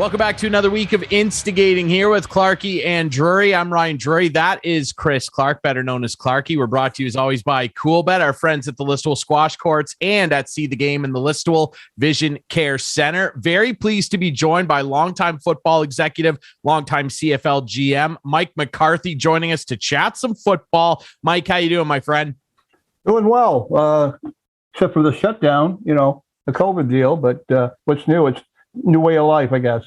Welcome back to another week of Instigating here with Clarkie and Drury. I'm Ryan Drury. That is Chris Clark, better known as Clarkie. We're brought to you as always by CoolBet, our friends at the Listowel Squash Courts and at See the Game in the Listowel Vision Care Center. Very pleased to be joined by longtime football executive, longtime CFL GM, Mike McCarthy, joining us to chat some football. Mike, how you doing, my friend? Doing well, except for the shutdown, the COVID deal. But what's new? It's new way of life, I guess.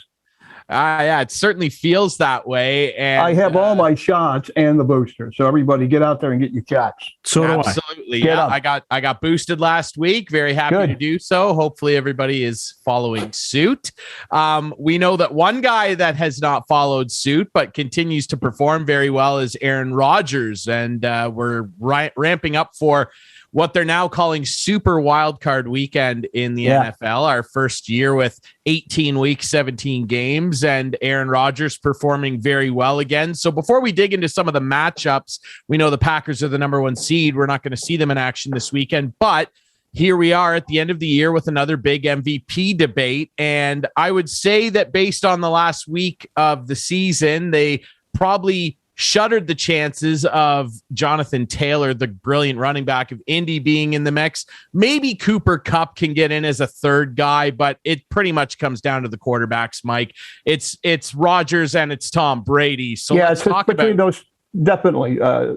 Yeah, it certainly feels that way. And I have all my shots and the booster. So everybody get out there and get your shots. So absolutely. Yeah, I got boosted last week. Very happy to do so. Hopefully everybody is following suit. We know that one guy that has not followed suit but continues to perform very well is Aaron Rodgers. And we're ramping up for what they're now calling Super Wildcard Weekend in the NFL, our first year with 18 weeks, 17 games, and Aaron Rodgers performing very well again. So before we dig into some of the matchups, we know the Packers are the number one seed. We're not going to see them in action this weekend, but here we are at the end of the year with another big MVP debate. And I would say that based on the last week of the season, they probably shuttered the chances of Jonathan Taylor, the brilliant running back of Indy, being in the mix. Maybe Cooper Kupp can get in as a third guy, but it pretty much comes down to the quarterbacks, Mike. It's Rodgers and it's Tom Brady. So let's talk between those. Definitely, Ryan,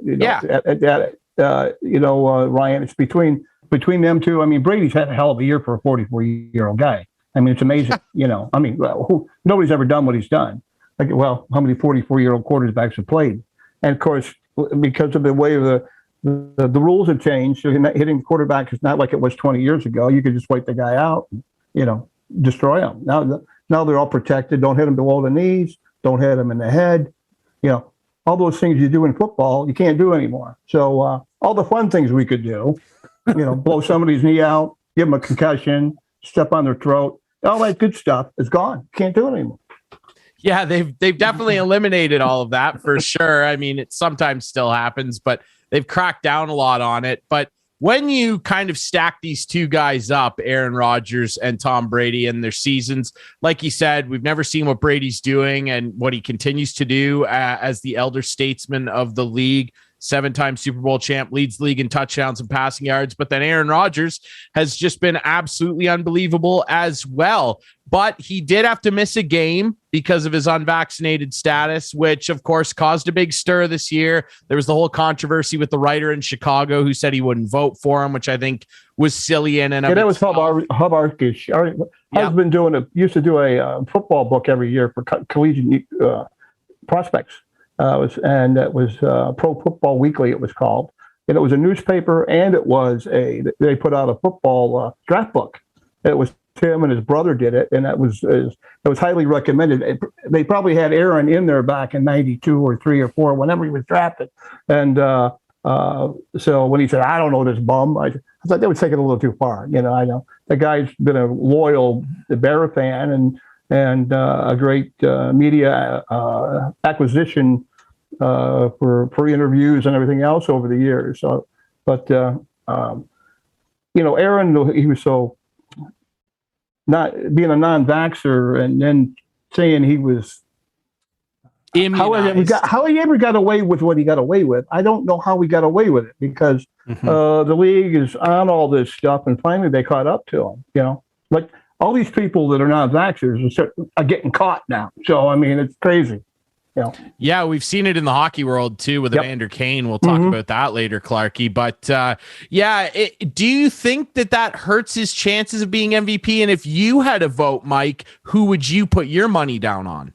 it's between them two. I mean, Brady's had a hell of a year for a 44-year-old guy. I mean, it's amazing. Nobody's ever done what he's done. How many 44-year-old quarterbacks have played? And of course, because of the way the rules have changed, so hitting quarterback is not like it was 20 years ago. You could just wipe the guy out, and, destroy him. Now they're all protected. Don't hit him below the knees. Don't hit him in the head. All those things you do in football, you can't do anymore. So all the fun things we could do, blow somebody's knee out, give them a concussion, step on their throat, all that good stuff is gone. Can't do it anymore. Yeah, they've definitely eliminated all of that for sure. I mean, it sometimes still happens, but they've cracked down a lot on it. But when you kind of stack these two guys up, Aaron Rodgers and Tom Brady, and their seasons, like you said, we've never seen what Brady's doing and what he continues to do as the elder statesman of the league. 7-time Super Bowl champ, leads the league in touchdowns and passing yards. But then Aaron Rodgers has just been absolutely unbelievable as well. But he did have to miss a game because of his unvaccinated status, which of course caused a big stir this year. There was the whole controversy with the writer in Chicago who said he wouldn't vote for him, which I think was silly in and of itself. That was Hubarkish. Husband used to do a football book every year for collegiate prospects. It was Pro Football Weekly, it was called. And it was a newspaper, and they put out a football draft book. It was him and his brother did it, and it was highly recommended. They probably had Aaron in there back in 92 or 3 or 4, whenever he was drafted. And so when he said, "I don't know this bum," I thought they would take it a little too far. I know the guy's been a loyal Bear fan and a great media acquisition for interviews and everything else over the years. So, but Aaron, he was so not being a non-vaxxer and then saying he was immunized. How he ever got away with what he got away with, I don't know how he got away with it, because the league is on all this stuff, and finally they caught up to him. Like all these people that are non-vaxxers are getting caught now. So, I mean, it's crazy. Yeah, we've seen it in the hockey world too with Evander Kane. We'll talk about that later, Clarkie. But do you think that hurts his chances of being MVP? And if you had a vote, Mike, who would you put your money down on?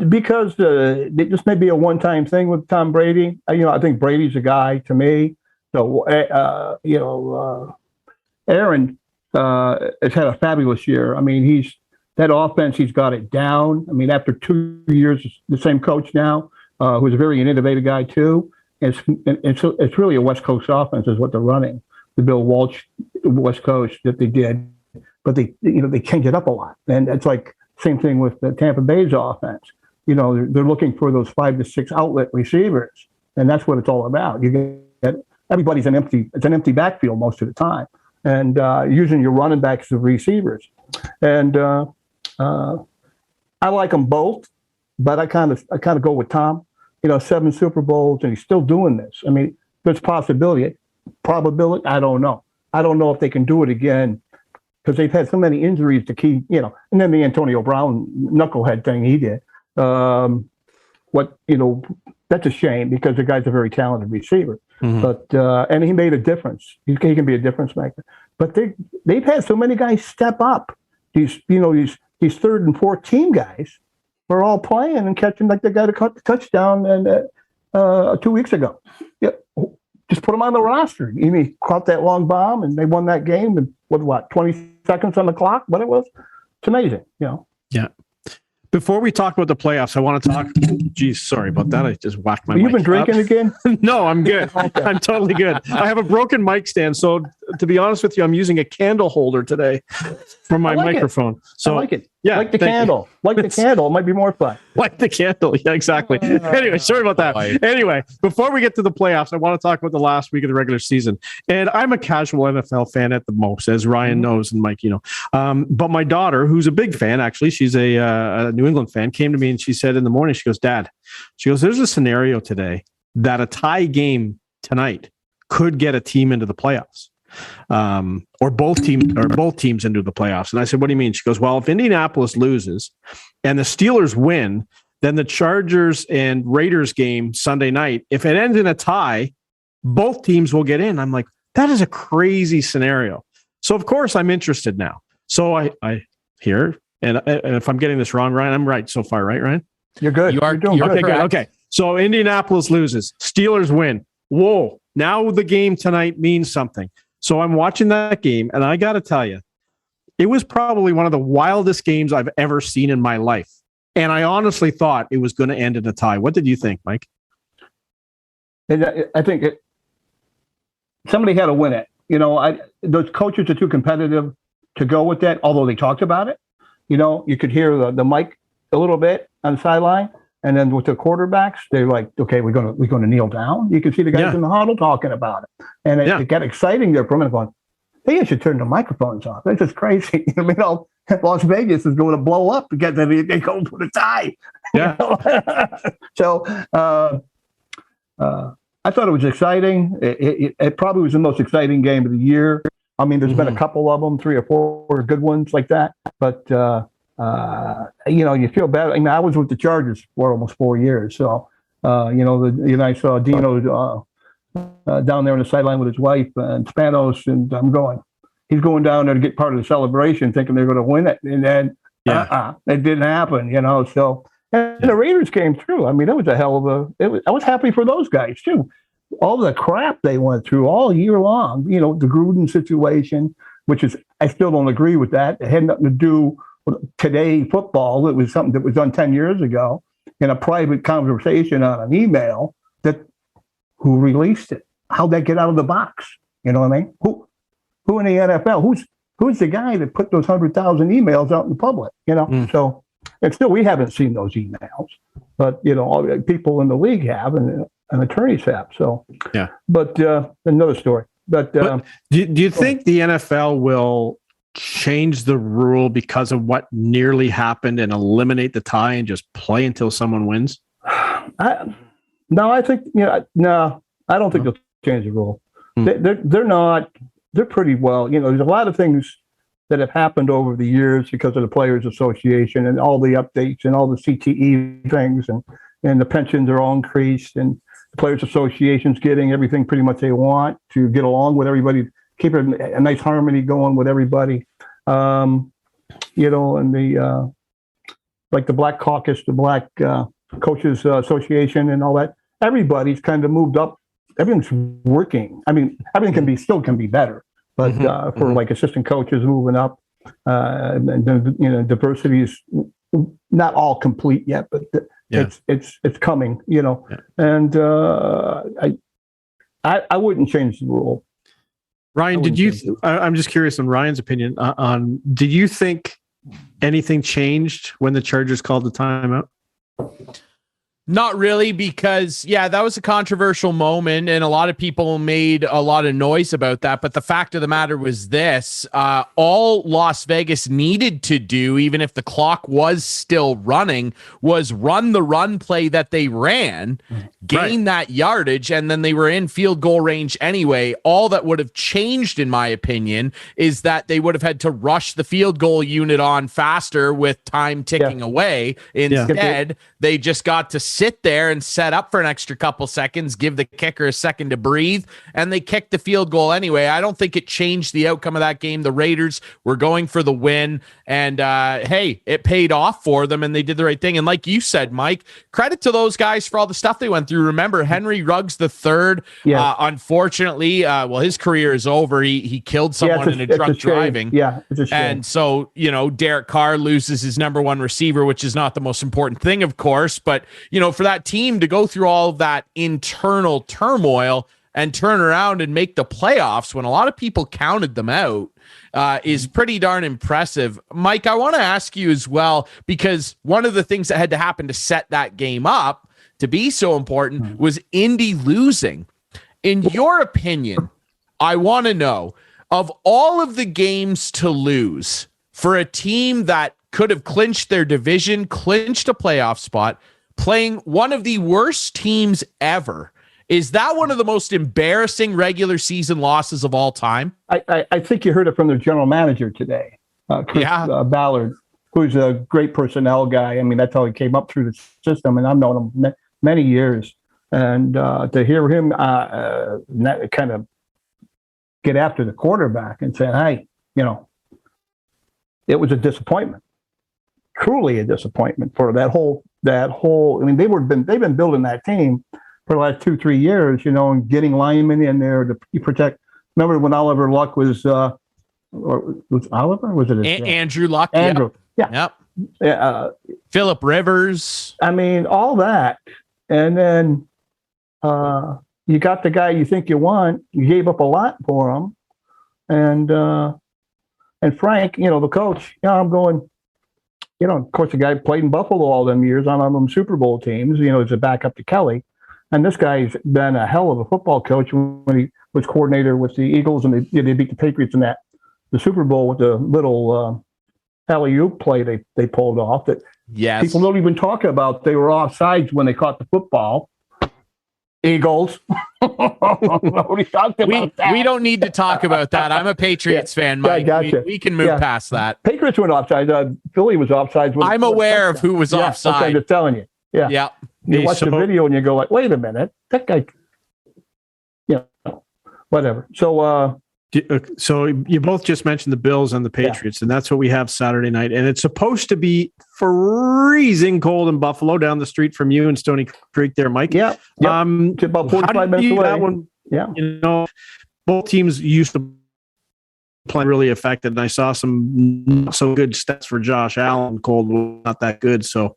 Because this may be a one-time thing with Tom Brady. I think Brady's a guy to me. So, Aaron has had a fabulous year. I mean, that offense, he's got it down. I mean, after 2 years, the same coach now, who's a very innovative guy too. It's really a West Coast offense is what they're running. The Bill Walsh West Coast that they did, but they change it up a lot. And it's like same thing with the Tampa Bay's offense. They're looking for those 5 to 6 outlet receivers, and that's what it's all about. You get everybody's an empty backfield most of the time, and using your running backs as receivers. And I like them both, but I kind of go with Tom. 7 Super Bowls, and he's still doing this. I mean, there's probability. I don't know. I don't know if they can do it again because they've had so many injuries to keep, and then the Antonio Brown knucklehead thing he did. That's a shame because the guy's a very talented receiver. Mm-hmm. But and he made a difference. He can be a difference maker. But they've had so many guys step up. These third and fourth team guys were all playing and catching, like they got a touchdown and 2 weeks ago. Yeah, just put them on the roster. He caught that long bomb and they won that game and with 20 seconds on the clock? What it was? It's amazing. Yeah. Before we talk about the playoffs, I want to talk. Geez, sorry about that. I just whacked my mic. You've been drinking again? No, I'm good. Okay. I'm totally good. I have a broken mic stand, so to be honest with you, I'm using a candle holder today for my microphone. So I like it. Yeah, like the candle. Like the candle. It might be more fun. Like the candle. Yeah, exactly. Anyway, sorry about that. Anyway, before we get to the playoffs, I want to talk about the last week of the regular season. And I'm a casual NFL fan at the most, as Ryan knows and Mike, But my daughter, who's a big fan, actually, she's a New England fan, came to me and she said in the morning, she goes, Dad, there's a scenario today that a tie game tonight could get a team into the playoffs. Or both teams into the playoffs. And I said, what do you mean? She goes, well, if Indianapolis loses and the Steelers win, then the Chargers and Raiders game Sunday night, if it ends in a tie, both teams will get in. I'm like, that is a crazy scenario. So of course I'm interested now. So I hear, and if I'm getting this wrong, Ryan, I'm right so far, right, Ryan? You're good. You're doing good. Good. Okay. So Indianapolis loses, Steelers win. Whoa. Now the game tonight means something. So I'm watching that game, and I got to tell you, it was probably one of the wildest games I've ever seen in my life. And I honestly thought it was going to end in a tie. What did you think, Mike? I think somebody had to win it. Those coaches are too competitive to go with that, although they talked about it. You could hear the mic a little bit on the sideline. And then with the quarterbacks, they're like, okay, we're going to kneel down. You can see the guys in the huddle talking about it. And it got exciting there for a minute going, hey, I should turn the microphones off. That's just crazy. Las Vegas is going to blow up because they go for the tie. Yeah. So I thought it was exciting. It probably was the most exciting game of the year. I mean, there's been a couple of them, 3 or 4 good ones like that. But, you feel bad. I mean, I was with the Chargers for almost 4 years. So, I saw Dino down there on the sideline with his wife and Spanos, and he's going down there to get part of the celebration, thinking they're going to win it. And then it didn't happen, So, and the Raiders came through. I mean, it was a hell of I was happy for those guys, too. All the crap they went through all year long, the Gruden situation, which is, I still don't agree with that. It had nothing to do today football. It was something that was done 10 years ago in a private conversation on an email that who released it? How'd that get out of the box? You know what I mean? Who in the NFL? Who's the guy that put those 100,000 emails out in the public? So, and still we haven't seen those emails, but all the people in the league have and attorneys have. So yeah. But another story. But do you think the NFL will change the rule because of what nearly happened and eliminate the tie and just play until someone wins? I think no, I don't think they'll change the rule. They're not. They're pretty well. There's a lot of things that have happened over the years because of the Players Association and all the updates and all the CTE things and the pensions are all increased and the Players Association's getting everything pretty much they want to get along with everybody. Keep a nice harmony going with everybody, and the like the Black Caucus, the Black Coaches Association, and all that. Everybody's kind of moved up. Everything's working. I mean, everything can be better, but for like assistant coaches moving up, and diversity is not all complete yet, but it's coming. And I wouldn't change the rule. Ryan, I'm just curious on Ryan's opinion did you think anything changed when the Chargers called the timeout? Not really, because, that was a controversial moment and a lot of people made a lot of noise about that. But the fact of the matter was this, all Las Vegas needed to do, even if the clock was still running, was run the run play that they ran, gain that yardage, and then they were in field goal range anyway. All that would have changed, in my opinion, is that they would have had to rush the field goal unit on faster with time ticking away. Instead, they just got to sit there and set up for an extra couple seconds, give the kicker a second to breathe, and they kicked the field goal anyway. I don't think it changed the outcome of that game. The Raiders were going for the win, and hey, it paid off for them, and they did the right thing. And like you said, Mike, credit to those guys for all the stuff they went through. Remember, Henry Ruggs III, unfortunately, his career is over. He killed someone in a drunk driving. Yeah, it's a shame. And so, Derek Carr loses his number one receiver, which is not the most important thing, of course, but, for that team to go through all of that internal turmoil and turn around and make the playoffs when a lot of people counted them out is pretty darn impressive. Mike, I want to ask you as well, because one of the things that had to happen to set that game up to be so important was Indy losing. In your opinion, I want to know, of all of the games to lose for a team that could have clinched their division, clinched a playoff spot, playing one of the worst teams ever, is that one of the most embarrassing regular season losses of all time? I think you heard it from their general manager today, Chris Ballard, who's a great personnel guy. I mean, that's how he came up through the system, and I've known him many years. And to hear him kind of get after the quarterback and say, hey, it was a disappointment, truly a disappointment for that whole. I mean, they've been building that team for the last 2-3 years, and getting linemen in there to protect. Remember when Oliver Luck was Oliver? Was it Andrew Luck? Andrew, Yep. Phillip Rivers. I mean, all that, and then you got the guy you think you want. You gave up a lot for him, and Frank, the coach. I'm going. Of course, the guy played in Buffalo all them years on them Super Bowl teams, as a backup to Kelly. And this guy's been a hell of a football coach when he was coordinator with the Eagles, and they beat the Patriots in the Super Bowl with the little alley-oop play they pulled off that people don't even talk about. They were offsides when they caught the football. Eagles. Nobody talked about that. We don't need to talk about that. I'm a Patriots fan, Mike. Gotcha. We can move past that. Patriots went offside. Philly was offside. I'm aware of who was offside. I'm just telling you. Yeah. Yeah. You watch the video and you go like, wait a minute, that guy. Whatever. So you both just mentioned the Bills and the Patriots, and that's what we have Saturday night. And it's supposed to be freezing cold in Buffalo, down the street from you in Stony Creek there, Mike. Yeah. It's about 45 minutes away. That one, both teams used to play really affected, and I saw some not so good stats for Josh Allen. Cold was not that good. So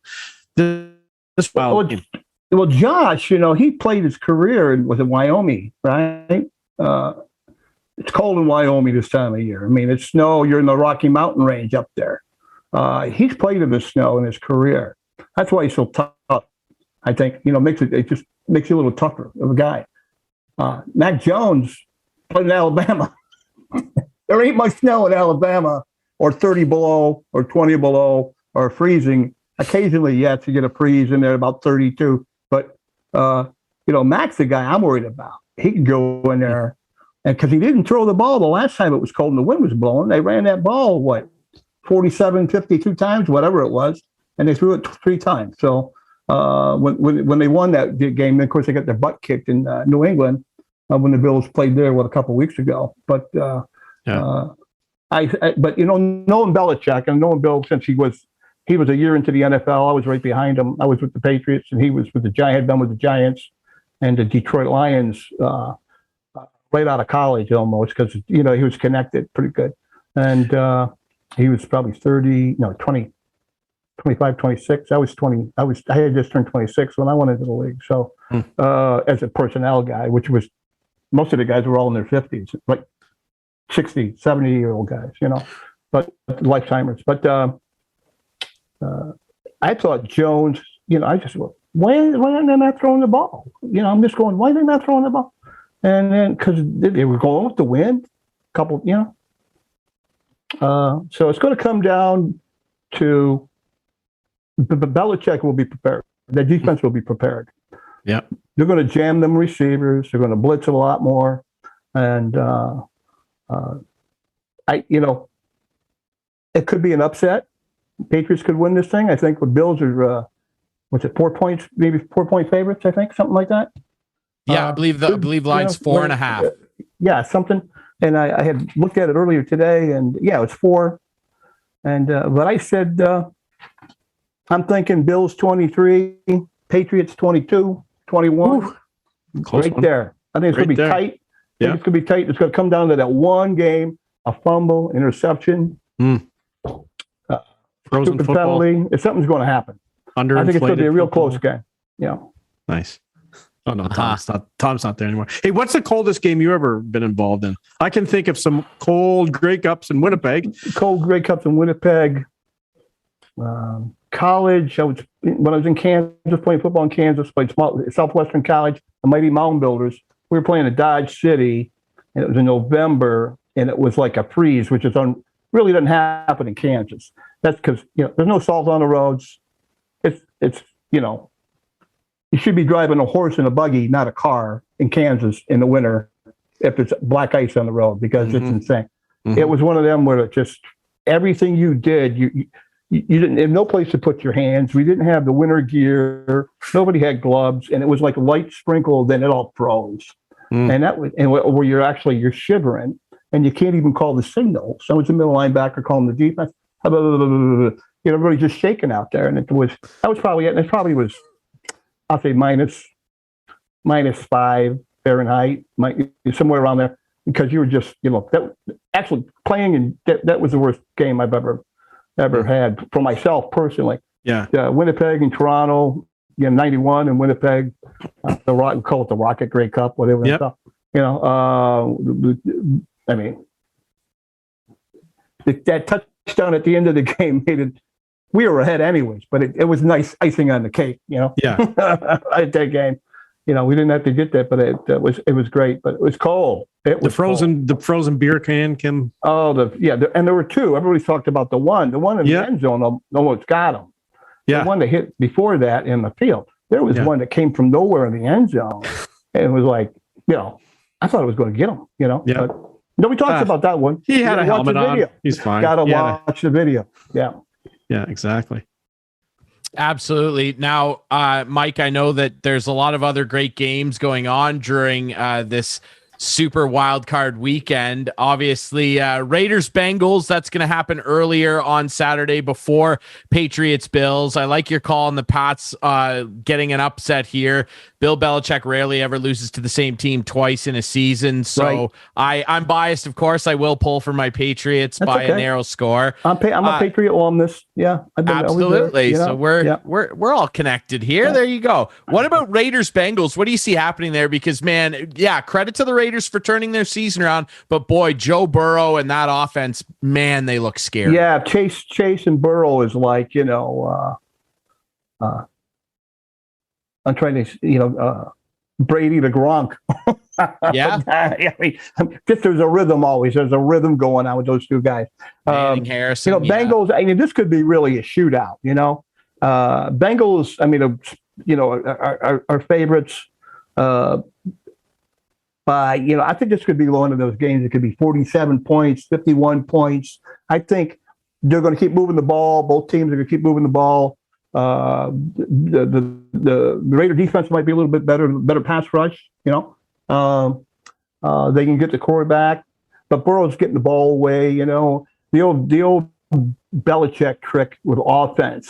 well, Josh, he played his career in Wyoming, right? It's cold in Wyoming this time of year. I mean, it's snow. You're in the Rocky Mountain range up there. He's played in the snow in his career. That's why he's so tough. I think, it just makes you a little tougher of a guy. Mac Jones played in Alabama. There ain't much snow in Alabama, or 30 below, or 20 below, or freezing. Occasionally, you get a freeze in there about 32. But, Mac's the guy I'm worried about. He can go in there. And because he didn't throw the ball the last time it was cold and the wind was blowing, they ran that ball, 47, 52 times, whatever it was, and they threw it 3 times. So when they won that game, of course, they got their butt kicked in New England when the Bills played there, a couple of weeks ago. But knowing Belichick, and knowing Bill since he was a year into the NFL, I was right behind him. I was with the Patriots, and he was with had been with the Giants and the Detroit Lions. Right out of college almost, because he was connected pretty good, and he was probably 20, 25, 26. I was 20. I had just turned 26 when I went into the league. So as a personnel guy, which was most of the guys were all in their 50s, like 60, 70-year-old guys, but lifetimers. But I thought Jones, why are they not throwing the ball? I'm just going, why are they not throwing the ball? And then because they were going with the wind, couple, so it's going to come down to Belichick will be prepared. The defense will be prepared. Yeah, they're going to jam them receivers. They're going to blitz it a lot more, and it could be an upset. Patriots could win this thing. I think the Bills are, 4 points, maybe 4-point favorites. I think something like that. Yeah, I believe line's 4.5. Yeah, something. And I had looked at it earlier today, and it's 4. And but I said I'm thinking Bills 23, Patriots 22, 21. Right one. There. I think it's going to be tight. Yeah. It's going to be tight. It's going to come down to that one game, a fumble, interception, frozen stupid football. Penalty. If something's going to happen, I think it's going to be a real close game. Yeah. Nice. Oh no, Tom's not there anymore. Hey, what's the coldest game you ever been involved in? I can think of some cold Grey Cups in Winnipeg. Cold Grey Cups in Winnipeg. College. When I was in Kansas, playing football in Kansas, played Southwestern College, the Mighty Mound Builders. We were playing at Dodge City, and it was in November, and it was like a freeze, which really doesn't happen in Kansas. That's because there's no salt on the roads. It's you should be driving a horse and a buggy, not a car, in Kansas in the winter if it's black ice on the road, because it's insane. Mm-hmm. It was one of them where it just everything you did, you didn't have no place to put your hands. We didn't have the winter gear. Nobody had gloves, and it was like a light sprinkle. Then it all froze, and that was where you're shivering, and you can't even call the signal. Someone's a middle linebacker calling the defense. Everybody's just shaking out there, and that was probably it. And it probably was, I'll say minus 5 Fahrenheit, somewhere around there, because you were just that actually playing, and that was the worst game I've ever had for myself personally. Yeah. Winnipeg and Toronto, 91 and Winnipeg, we call it the Rocket Grey Cup, whatever. Yep. I mean, that touchdown at the end of the game made it. We were ahead anyways, but it was nice icing on the cake, Yeah. At that game, we didn't have to get that, but it was great. But it was cold. It was the frozen beer can, Kim. Oh, and there were two. Everybody talked about the one in the end zone almost got him. Yeah. The one that hit before that in the field. There was one that came from nowhere in the end zone, and it was like, I thought it was going to get him, Yeah. But nobody talks about that one. He had a helmet on. He's fine. Got to watch the video. Yeah. Yeah, exactly. Absolutely. Now, Mike, I know that there's a lot of other great games going on during this super wild card weekend. Obviously, Raiders Bengals, that's going to happen earlier on Saturday before Patriots Bills. I like your call on the Pats getting an upset here. Bill Belichick rarely ever loses to the same team twice in a season. So I'm biased, of course. I will pull for my Patriots by a narrow score. I'm a Patriot alumnus. Yeah, absolutely. So we're all connected here. Yeah. There you go. What about Raiders Bengals? What do you see happening there? Because credit to the Raiders for turning their season around, but boy, Joe Burrow and that offense, man, they look scary. Yeah, Chase and Burrow is like I'm trying to, Brady to Gronk. Yeah. I mean, just there's a rhythm always. There's a rhythm going on with those two guys. Harrison. Bengals, I mean, this could be really a shootout, Bengals, I mean, our favorites. I think this could be one of those games. It could be 47 points, 51 points. I think they're going to keep moving the ball. Both teams are going to keep moving the ball. The Raider defense might be a little bit better pass rush. They can get the quarterback, but Burrow's getting the ball away. The old Belichick trick with offense,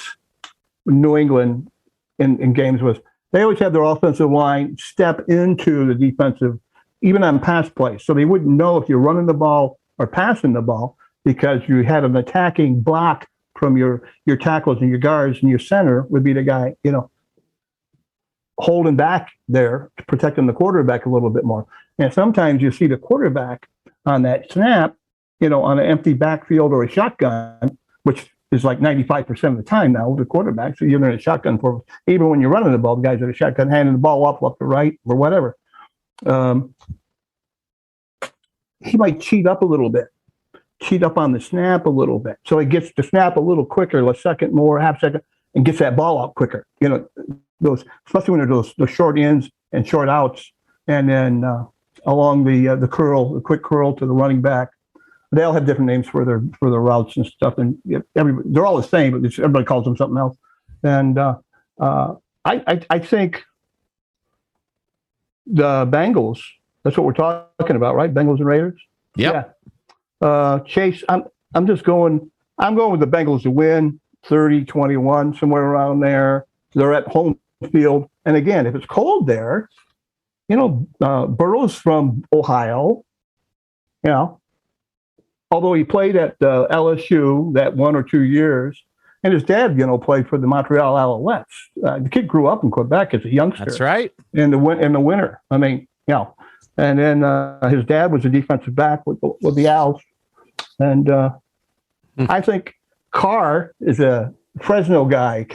New England in games was they always have their offensive line step into the defensive, even on pass plays, so they wouldn't know if you're running the ball or passing the ball because you had an attacking block from your tackles and your guards, and your center would be the guy, holding back there, protecting the quarterback a little bit more. And sometimes you see the quarterback on that snap, on an empty backfield or a shotgun, which is like 95% of the time now with the quarterback. So you're in a shotgun for even when you're running the ball, the guys are a shotgun handing the ball up, left to right, or whatever. He might cheat up a little bit, cheat up on the snap a little bit. So he gets the snap a little quicker, a second more, half second, and gets that ball out quicker. You know, those, especially when there's those short ins and short outs, and then along the curl, the quick curl to the running back. They all have different names for their routes and stuff, and they're all the same, but everybody calls them something else. And I think the Bengals. That's what we're talking about, right? Bengals and Raiders. Yep. Yeah. Chase, I'm going with the Bengals to win 30-21, somewhere around there. They're at home field, and again, if it's cold there, you know, Burrow's from Ohio. You know. Although he played at LSU that 1 or 2 years, and his dad, you know, played for the Montreal Alouettes. The kid grew up in Quebec as a youngster. That's right. In the winter. I mean, you know, and then his dad was a defensive back with the Owls, and I think Carr is a Fresno guy,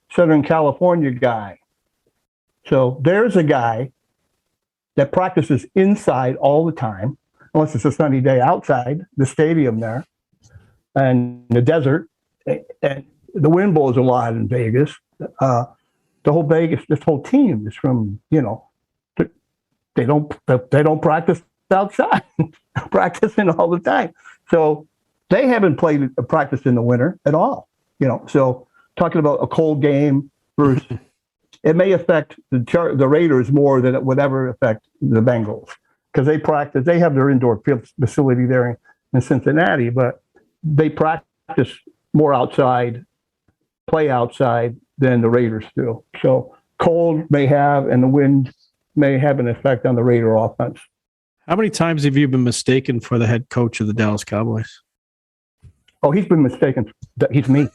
Southern California guy. So there's a guy that practices inside all the time. Unless it's a sunny day outside the stadium there and the desert, and the wind blows a lot in Vegas. The whole Vegas, this whole team is from, you know, they don't practice outside, practicing all the time. So they haven't practiced in the winter at all, you know. So talking about a cold game versus, it may affect the Raiders more than it would ever affect the Bengals. Because they have their indoor facility there in Cincinnati, but they practice more outside, play outside than the Raiders do. So cold may have, and the wind may have an effect on the Raider offense. How many times have you been mistaken for the head coach of the Dallas Cowboys? Oh, he's been mistaken. He's me.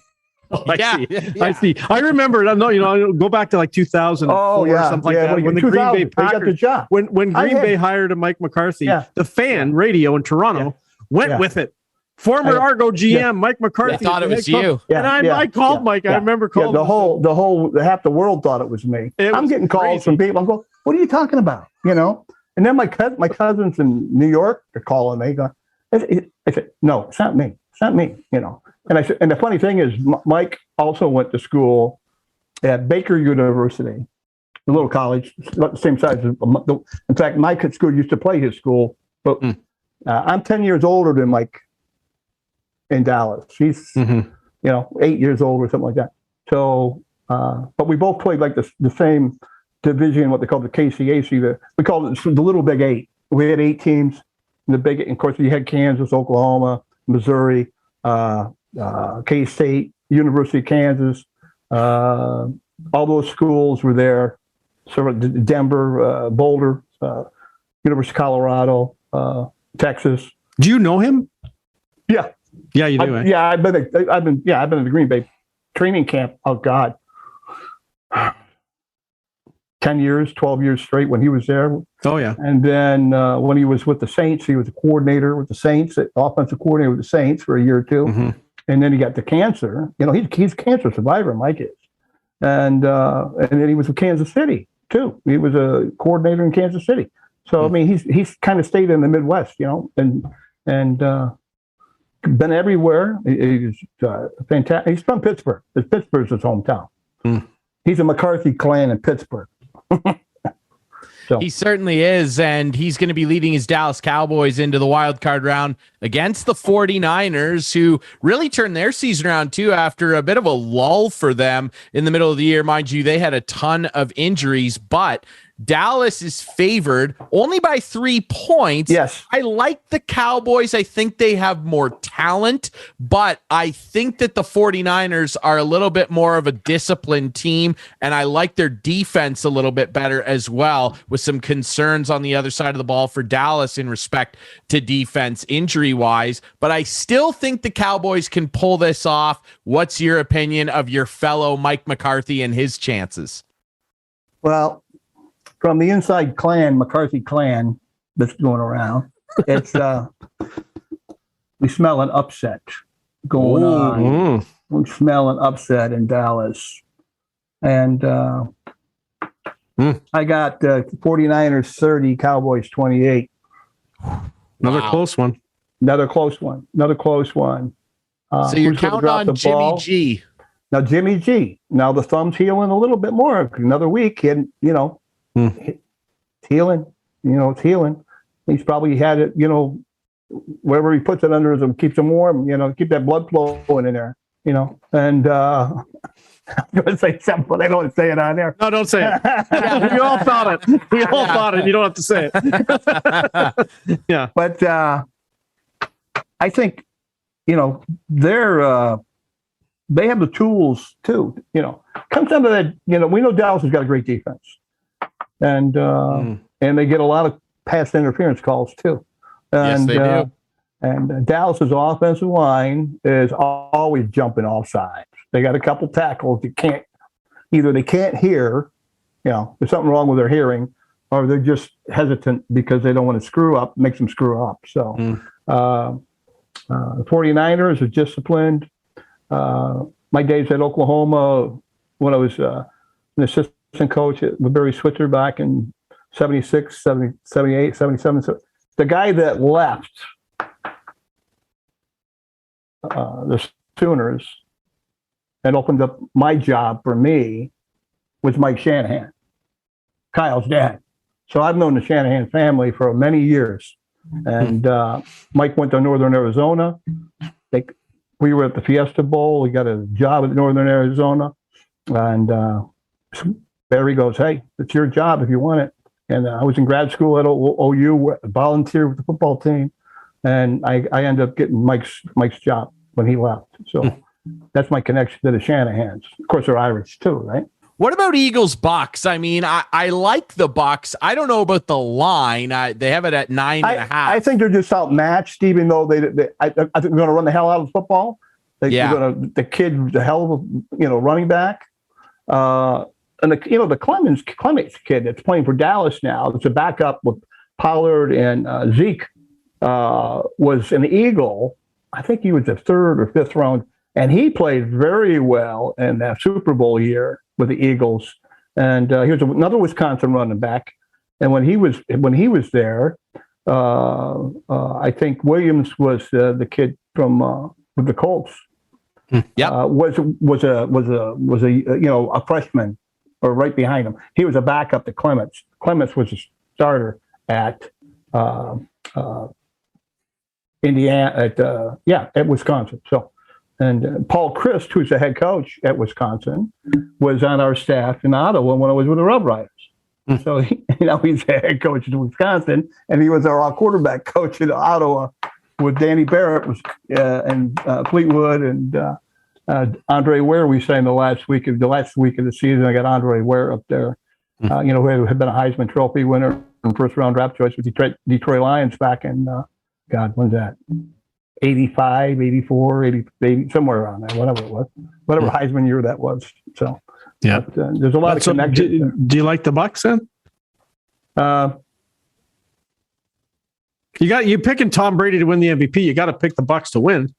Oh, I see. I remember. I know. You know. Go back to like 2004 or something like that. When the Green Bay Packers got the job. When Green Bay hired a Mike McCarthy, the fan radio in Toronto went with it. Former Argo GM Mike McCarthy. I thought it was you. And I called Mike. I remember calling. Half the world thought it was me. I'm getting calls from people. I'm going, what are you talking about? You know. And then my cousins in New York are calling me. Going, I said, no, it's not me. It's not me. You know. And I said, and the funny thing is, Mike also went to school at Baker University, a little college, about the same size as. In fact, Mike at school used to play his school, but I'm 10 years older than Mike in Dallas. He's 8 years old or something like that. So, but we both played like the same division, what they call the KCAC. We called it the Little Big Eight. We had 8 teams. In the big, and of course, you had Kansas, Oklahoma, Missouri. K-State, University of Kansas, all those schools were there. So Denver, Boulder, University of Colorado, Texas. Do you know him? Yeah, you do. I've been in the Green Bay training camp. Oh God, 10 years, 12 years straight when he was there. Oh yeah. And then when he was with the Saints, he was a coordinator with the Saints, offensive coordinator with the Saints for a year or two. Mm-hmm. And then he got the cancer. You know, he's a cancer survivor, Mike is. And then he was with Kansas City too. He was a coordinator in Kansas City. So I mean, he's kind of stayed in the Midwest, you know, and been everywhere. He's fantastic. He's from Pittsburgh. Pittsburgh's his hometown. Mm. He's a McCarthy clan in Pittsburgh. So. He certainly is, and he's going to be leading his Dallas Cowboys into the wild card round against the 49ers, who really turned their season around too after a bit of a lull for them in the middle of the year. Mind you, they had a ton of injuries, but Dallas is favored only by 3 points. Yes. I like the Cowboys. I think they have more talent, but I think that the 49ers are a little bit more of a disciplined team, and I like their defense a little bit better as well, with some concerns on the other side of the ball for Dallas in respect to defense injury-wise. But I still think the Cowboys can pull this off. What's your opinion of your fellow Mike McCarthy and his chances? Well, from the inside clan, McCarthy clan that's going around, it's we smell an upset. going on. I'm smelling upset in Dallas. And I got 49ers 30, Cowboys 28. Another close one. Another close one. So you're counting on Jimmy G. Now, Jimmy G. Now the thumb's healing a little bit more. Another week, it's healing. It's healing. He's probably had it, wherever he puts it under him, keeps him warm, keep that blood flowing in there, And I'm going to say something, but I don't want to say it on there. No, don't say it. Yeah, we all thought it. We all thought it. You don't have to say it. Yeah. But I think, they have the tools too. Comes down to that. We know Dallas has got a great defense, and they get a lot of pass interference calls too. And, yes, they do. And Dallas's offensive line is always jumping off sides. They got a couple tackles that can't hear. There's something wrong with their hearing, or they're just hesitant because they don't want to screw up. Makes them screw up. So the 49ers are disciplined. My days at Oklahoma, when I was an assistant coach with Barry Switzer back in 76, 70, 78, 77. So the guy that left the Sooners and opened up my job for me was Mike Shanahan, Kyle's dad. So I've known the Shanahan family for many years. And Mike went to Northern Arizona. We were at the Fiesta Bowl. We got a job at Northern Arizona. And Barry goes, hey, it's your job if you want it. And I was in grad school at OU, volunteered with the football team. And I ended up getting Mike's job when he left. So that's my connection to the Shanahans. Of course, they're Irish too, right? What about Eagles Bucks? I mean, I like the Bucks. I don't know about the line. They have it at 9.5. I think they're just outmatched, even though I think they're going to run the hell out of football. The kid, the hell of a running back, and the Clemens kid that's playing for Dallas now. It's a backup with Pollard and Zeke. Was an Eagle. I think he was the 3rd or 5th round, and he played very well in that Super Bowl year with the Eagles. And he was another Wisconsin running back. And when he was there, I think Williams was the kid from with the Colts. Was a freshman or right behind him. He was a backup to Clements. Clements was a starter at Indiana at Wisconsin. So, and Paul Christ, who's the head coach at Wisconsin, was on our staff in Ottawa when I was with the Rough Riders. So he's the head coach in Wisconsin, and he was our quarterback coach in Ottawa with Danny Barrett and Fleetwood and Andre Ware. We sang the last week of the season. I got Andre Ware up there, who had been a Heisman Trophy winner and first round draft choice with Detroit Lions back in when's that? 85, 84, 80, somewhere around there, whatever it was, whatever Heisman year that was. So there's a lot of connections. Do you like the Bucks then? You're picking Tom Brady to win the MVP. You got to pick the Bucks to win.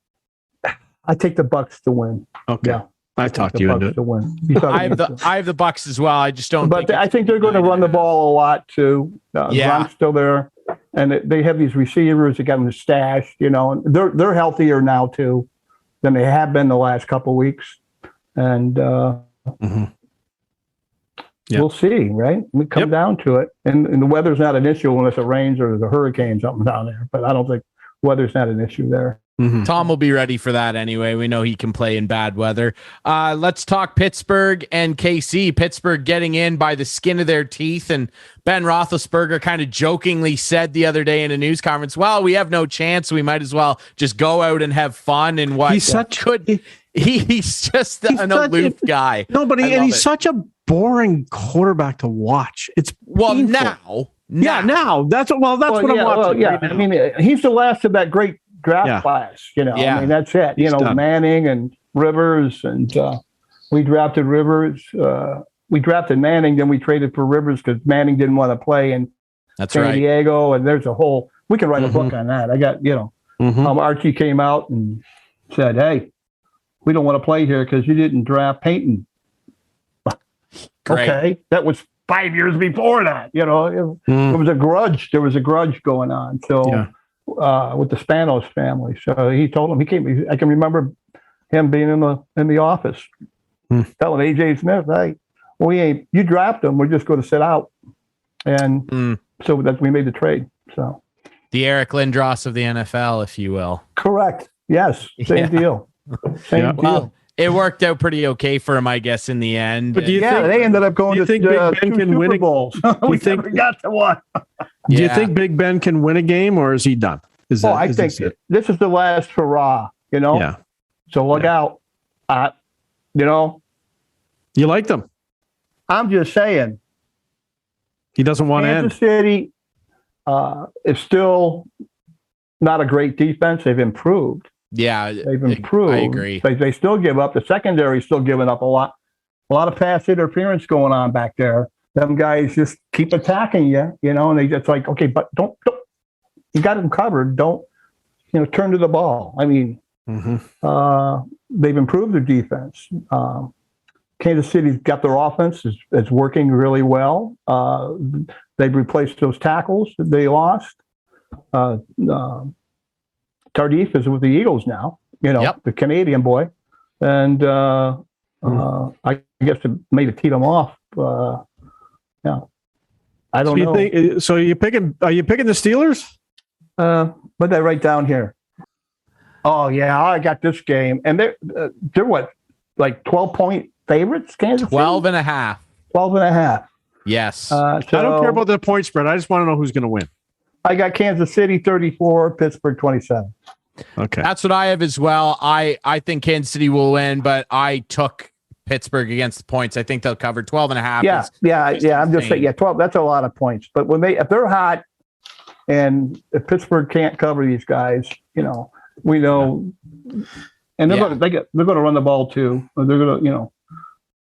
I take the Bucks to win. Okay. Yeah. I talked you into it. To win. I have the Bucks as well. I just don't. But I think they're going to run the ball a lot too. Gronk's still there, and they have these receivers that got them stashed. And they're healthier now too than they have been the last couple of weeks, and we'll see. Right? We come down to it, and the weather's not an issue unless it rains or there's a hurricane something down there. But I don't think weather's not an issue there. Mm-hmm. Tom will be ready for that anyway. We know he can play in bad weather. Let's talk Pittsburgh and KC. Pittsburgh getting in by the skin of their teeth, and Ben Roethlisberger kind of jokingly said the other day in a news conference, well, we have no chance. We might as well just go out and have fun. And what he's just an aloof guy. No, but he's such a boring quarterback to watch. It's painful. Now. That's what I'm watching. Right now. I mean, he's the last of that great draft class, I mean, that's it. Manning and Rivers, and we drafted Rivers. We drafted Manning, then we traded for Rivers because Manning didn't want to play in San Diego. And there's we can write a book on that. I got, Archie came out and said, "Hey, we don't want to play here because you didn't draft Peyton." Great. Okay, that was 5 years before that. You know, it was a grudge. There was a grudge going on. So with the Spanos family, so he told him, he came. I can remember him being in the office, telling AJ Smith, "Hey, we ain't. You draft him. We're just going to sit out." And so that we made the trade. So the Eric Lindros of the NFL, if you will. Correct. Yes. Same deal. Same deal. Well, it worked out pretty okay for him, I guess, in the end. But do you think they ended up going to Big Ben can win Super Bowls? We never got to one. Do you think Big Ben can win a game, or is he done? I think this is the last hurrah, you know? Yeah. So look out. You know? You like them. I'm just saying. He doesn't want to end. Kansas City is still not a great defense. They've improved. Yeah, they've improved. I agree. They still give up. The secondary is still giving up a lot of pass interference going on back there. Them guys just keep attacking you, you know, and they just like, okay, but don't you got them covered. Don't, you know, turn to the ball. I mean, they've improved their defense. Kansas City's got their offense is working really well. They've replaced those tackles that they lost. Tardif is with the Eagles now, you know, the Canadian boy. And I guess it made it tee them off. Yeah. I don't know. Are you picking the Steelers? What did I write down here? Oh, yeah, I got this game. And they're what, like 12-point favorites, Kansas 12 and a half. 12 and a half. Yes. So I don't care about the point spread. I just want to know who's going to win. I got Kansas City 34, Pittsburgh 27. Okay. That's what I have as well. I think Kansas City will win, but I took Pittsburgh against the points. I think they'll cover 12 and a half. Yeah. I'm just saying, 12, that's a lot of points. But if they're hot and if Pittsburgh can't cover these guys, you know, we know, and they're going to run the ball too. Or they're going to, you know,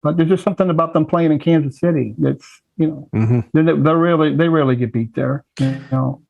but there's just something about them playing in Kansas City that's, you know, they really get beat there. You know.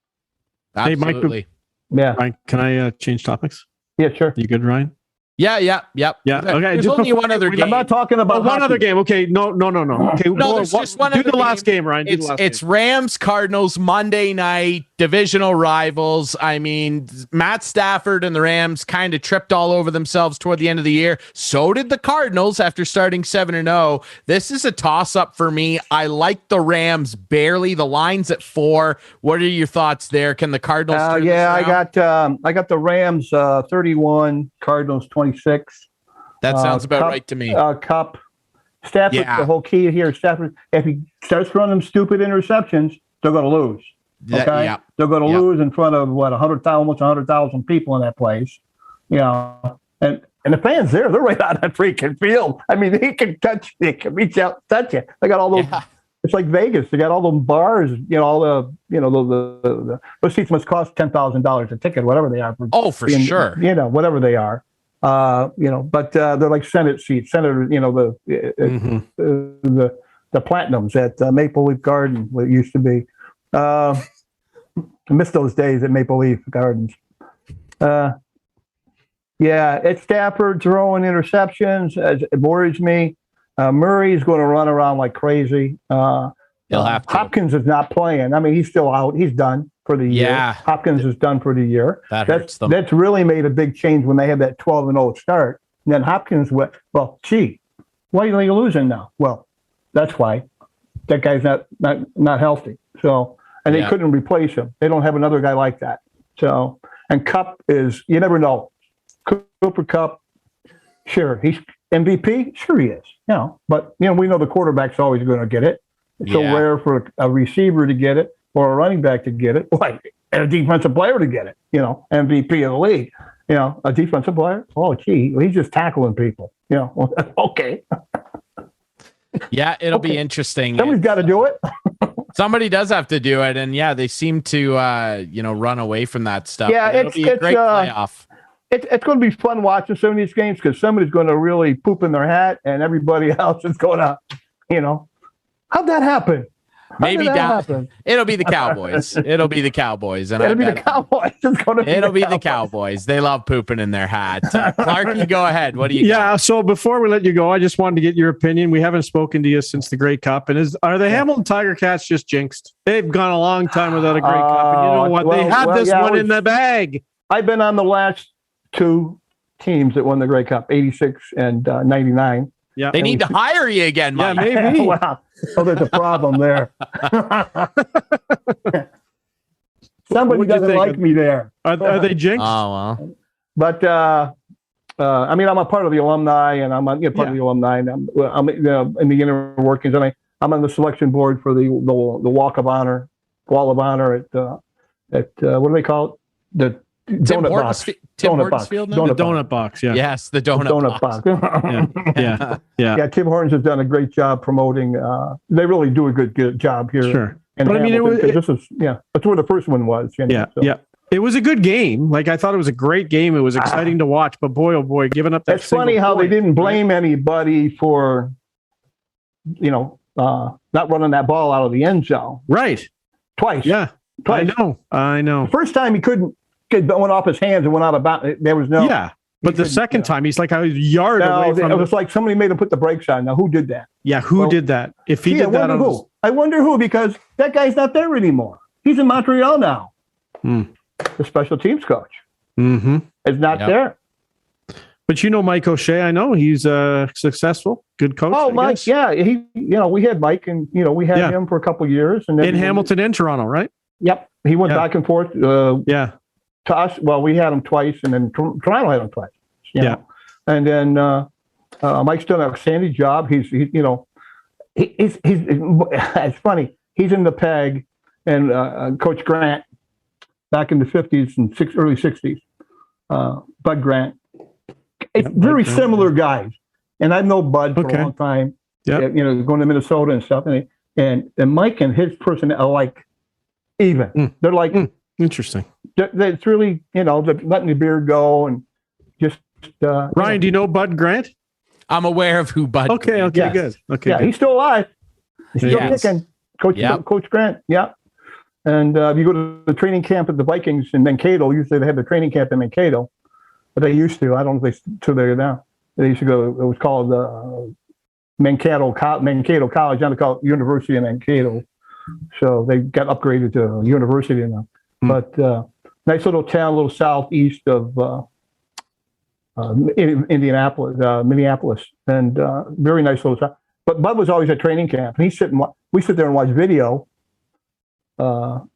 Absolutely. Yeah. Ryan, can I change topics? Yeah, sure. You good, Ryan? Yeah. Okay. There's only one other game. I'm not talking about one other game. Okay. No. Okay. No, there's just one other do the last game, Ryan. It's Rams Cardinals Monday night, divisional rivals. I mean, Matt Stafford and the Rams kind of tripped all over themselves toward the end of the year. So did the Cardinals after starting 7-0. This is a toss-up for me. I like the Rams barely. The line's at 4. What are your thoughts there? Can the Cardinals? I got the Rams 31, Cardinals 26. That sounds about right to me. Cup. Stafford, the whole key here, Stafford, if he starts running stupid interceptions, they're going to lose. Okay? They're going to lose in front of, almost 100,000 people in that place. You know, and the fans there, they're right on that freaking field. I mean, they can reach out, touch you. They got all those, it's like Vegas. They got all those bars, you know, all the those seats must cost $10,000 a ticket, whatever they are. For sure. You know, whatever they are. You know, but they're like Senate seats, Senator, you know, the Platinums at Maple Leaf Garden, what it used to be. I miss those days at Maple Leaf Gardens. It's Stafford throwing interceptions. It worries me. Murray's going to run around like crazy. He'll have to. Hopkins is not playing. I mean, he's still out. He's done for the year. Hopkins is done for the year. Hurts them. That's really made a big change when they had that 12-0 start. And then Hopkins went, well, gee, why are you losing now? Well, that's why. That guy's not healthy. So, and they couldn't replace him. They don't have another guy like that. So, and Kupp is, you never know. Cooper Kupp, sure, he's MVP. Sure he is. You know, but you know, we know the quarterback's always going to get it. It's so rare for a receiver to get it or a running back to get it, like, and a defensive player to get it. You know, MVP of the league. You know, a defensive player. Oh, gee, he's just tackling people. You know, okay. Yeah, it'll be interesting. Somebody's got to do it. Somebody does have to do it, and they seem to run away from that stuff. Yeah, it'll be a great playoff. It's going to be fun watching some of these games because somebody's going to really poop in their hat, and everybody else is going to, you know, how'd that happen? Maybe down. It'll be the Cowboys. It'll be the Cowboys. And it'll be the Cowboys. It'll be the Cowboys. They love pooping in their hat. Clarky, go ahead. What do you got? So before we let you go, I just wanted to get your opinion. We haven't spoken to you since the Grey Cup. And are the Hamilton Tiger Cats just jinxed? They've gone a long time without a Grey Cup. And you know what? They had this one in the bag. I've been on the last two teams that won the Grey Cup, 86 and 99. Yeah, they need to hire you again, Mike. Yeah, maybe. Wow. Oh, there's a problem there. Somebody doesn't like me there. Are they jinxed? Oh, well. But I mean, I'm a part of the alumni, and I'm part of the alumni, and I'm in the inner workings, and I'm on the selection board for the Wall of Honor at what do they call it? The Tim Hortons Field. Donut box. Yeah. Yes, the donut box. Yeah. Tim Hortons has done a great job promoting. They really do a good job here. Sure. But Hamilton, I mean, that's where the first one was. Yeah. It was a good game. Like, I thought it was a great game. It was exciting to watch. But boy, oh boy, giving up that. It's funny how they didn't blame anybody for, not running that ball out of the end zone. Right. Twice. Yeah. Twice. I know. The first time he couldn't. It went off his hands and went out of bounds. There was no. Yeah, but the second time he's like a yard away from. It was like somebody made him put the brakes on. Now, who did that? Yeah, who did that? If he did that, I wonder who, because that guy's not there anymore. He's in Montreal now. The special teams coach is not there. But Mike O'Shea, I know he's successful, good coach. Oh, Mike, yeah, we had Mike, and we had him for a couple of years, and then in Hamilton and Toronto, right? Yep, he went back and forth. To us, we had him twice, and then Toronto had him twice. And then Mike's done an outstanding job. He's it's funny. He's in the PEG, and Coach Grant back in the 50s and early 60s. Bud Grant. It's very similar guys, and I've known Bud for a long time. Yeah, going to Minnesota and stuff, and Mike and his person are like even. They're like interesting. It's really, they're letting the beard go and just. Ryan, do you know Bud Grant? I'm aware of who Bud. Okay, good. Okay, yeah, good. He's still alive. He's still kicking. Coach Grant. Yeah. And if you go to the training camp at the Vikings in Mankato, usually they have the training camp in Mankato, but they used to. I don't know if they still there now. They used to go. It was called Mankato College. Now they call it University of Mankato. So they got upgraded to university now. But nice little town, a little southeast of Minneapolis, and very nice little town. But Bud was always at training camp, and we sit there and watch video. I'm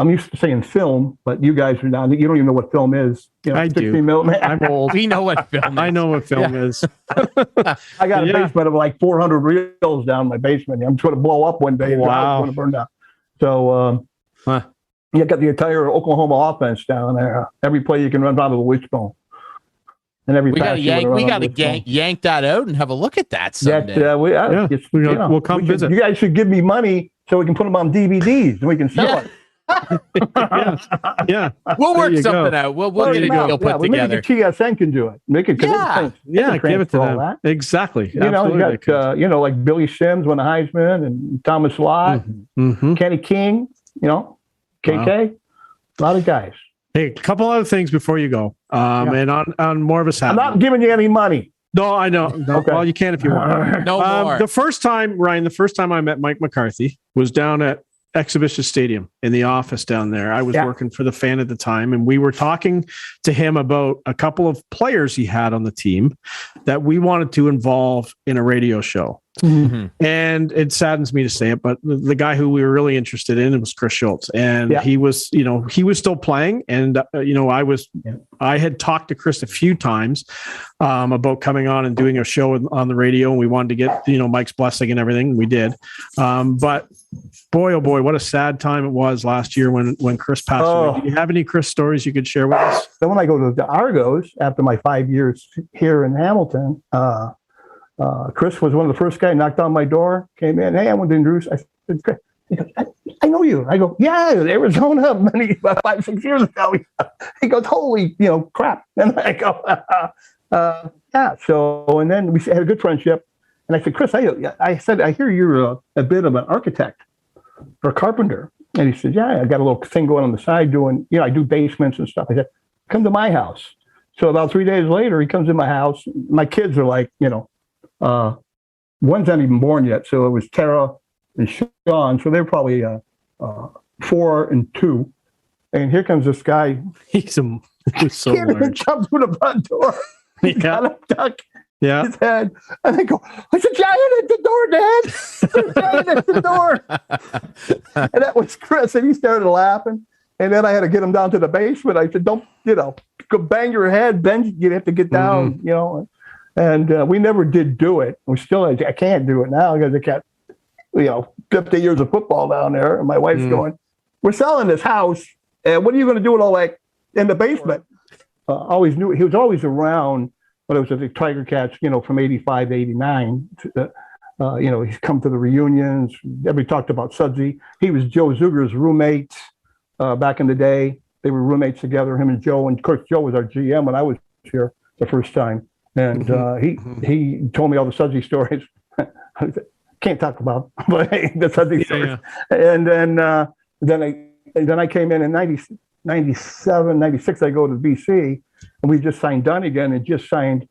used to saying film, but you guys are not. You don't even know what film is. I do. I'm old. We know what film is. I know what film is. I got a basement of like 400 reels down in my basement. I'm just going to blow up one day. Wow. It's going to burn down. So you got the entire Oklahoma offense down there. Every play you can run out of the wishbone. And every we got to yank that out and have a look at that someday. We'll come visit. You guys should give me money so we can put them on DVDs and we can sell it. Yeah. We'll work something out. We'll get a deal put together. Maybe TSN can do it. Make it. Give it to them. That. Exactly. You got like Billy Sims won the Heisman, and Thomas Lott, Kenny King. KK, a lot of guys. Hey, a couple other things before you go. And on more of a side. I'm not giving you any money. No, I know. No, okay. Well, you can if you want. No more. The first time I met Mike McCarthy was down at Exhibition Stadium in the office down there. I was working for the Fan at the time, and we were talking to him about a couple of players he had on the team that we wanted to involve in a radio show. And it saddens me to say it, but the guy who we were really interested in was Chris Schultz, and he was still playing. And I had talked to Chris a few times about coming on and doing a show on the radio, and we wanted to get Mike's blessing and everything. We did, but boy, oh boy, what a sad time it was last year when Chris passed away. Do you have any Chris stories you could share with us? Then when I go to the Argos after my 5 years here in Hamilton, Chris was one of the first guys, knocked on my door, came in. Hey, I want to introduce. I said, Chris. He goes, I know you. I go, yeah, Arizona, about 5-6 years ago. He goes, holy, crap. And I go, yeah. So, and then we had a good friendship. And I said, Chris, I said, I hear you're a bit of an architect. for a carpenter. And he said, yeah, I got a little thing going on the side doing, I do basements and stuff. I said, come to my house. So about 3 days later, he comes in my house. My kids are like, one's not even born yet. So it was Tara and Sean. So they're probably 4 and 2. And here comes this guy. He's so large. Comes through the front door. He's got a duck in his head. And I go, there's a giant at the door, Dad. There's a giant at the door. And that was Chris. And he started laughing. And then I had to get him down to the basement. I said, don't, go bang your head. Ben, you have to get down, And we never did do it. I can't do it now because I got, 50 years of football down there. And my wife's going, we're selling this house. And what are you going to do with all that in the basement? Always knew he was always around when it was at the Tiger Cats, from 85 to 89. He's come to the reunions. Everybody talked about Sudsy. He was Joe Zuger's roommate back in the day. They were roommates together, him and Joe. And of course, Joe was our GM when I was here the first time. And he told me all the Sudsy stories. Can't talk about but the Sudsy stories. Yeah. And then I came in 97, 96, I go to BC, and we just signed Dunnigan and just signed